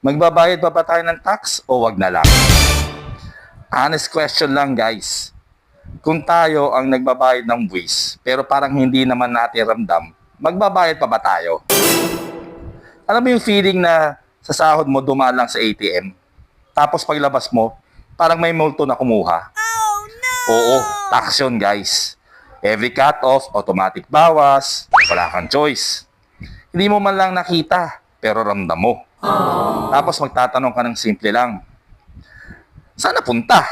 Magbabayad pa ba tayo ng tax o wag na lang? Honest question lang guys. Kung tayo ang nagbabayad ng buwis, pero parang hindi naman natin ramdam, magbabayad pa ba tayo? Alam mo yung feeling na sa sahod mo dumaan lang sa ATM, tapos paglabas mo, parang may multo na kumuha? Oh no! Oo, tax yun guys. Every cut-off, automatic bawas, wala kang choice. Hindi mo man lang nakita, pero ramdam mo. Tapos magtatanong ka ng simple lang, saan napunta?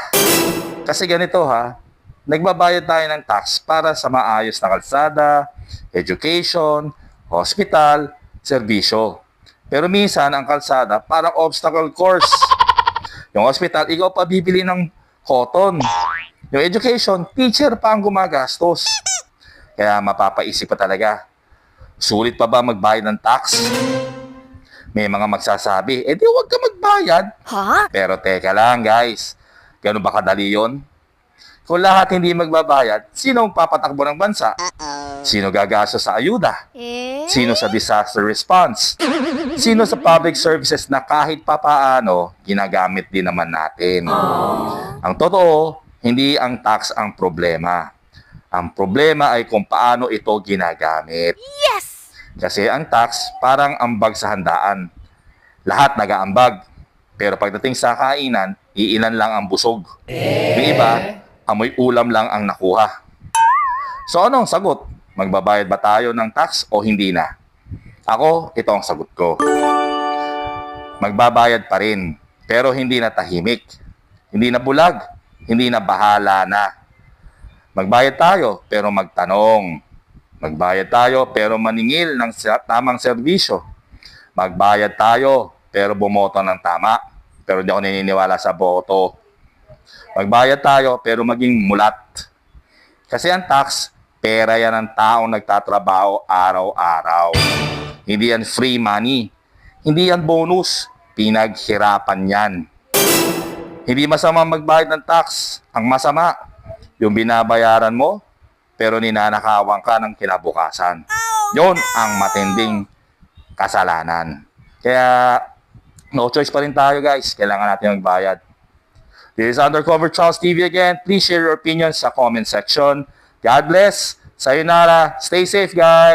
Kasi ganito ha, nagbabayad tayo ng tax para sa maayos na kalsada, education, hospital, serbisyo. Pero minsan ang kalsada parang obstacle course. Yung hospital, ikaw pa bibili ng cotton. Yung education, teacher pa ang gumagastos. Kaya mapapaisip pa talaga, sulit pa ba magbayad ng tax? May mga magsasabi, di huwag ka magbayad. Ha? Pero teka lang guys, gano'n ba kadali yun? Kung lahat hindi magbabayad, sino ang papatakbo ng bansa? Sino gagasto sa ayuda? Sino sa disaster response? Sino sa public services na kahit papaano, ginagamit din naman natin? Ang totoo, hindi ang tax ang problema. Ang problema ay kung paano ito ginagamit. Yes! Kasi ang tax parang ambag sa handaan. Lahat nag-aambag. Pero pagdating sa kainan, iilan lang ang busog. Yung iba, amoy ulam lang ang nakuha. So ano ang sagot? Magbabayad ba tayo ng tax o hindi na? Ako, ito ang sagot ko. Magbabayad pa rin, pero hindi na tahimik. Hindi na bulag, hindi na bahala na. Magbayad tayo, pero magtanong. Magbayad tayo, pero maningil ng tamang serbisyo. Magbayad tayo, pero bumoto ng tama. Pero hindi ako naniniwala sa boto. Magbayad tayo, pero maging mulat. Kasi ang tax, pera yan ng taong nagtatrabaho araw-araw. Hindi yan free money. Hindi yan bonus. Pinaghirapan yan. Hindi masama magbayad ng tax. Ang masama, yung binabayaran mo, pero ninanakawan ka ng kinabukasan. Yun ang matinding kasalanan. Kaya, no choice pa rin tayo guys. Kailangan natin magbayad. This is Undercover Charles TV again. Please share your opinions sa comment section. God bless. Sayonara. Stay safe guys.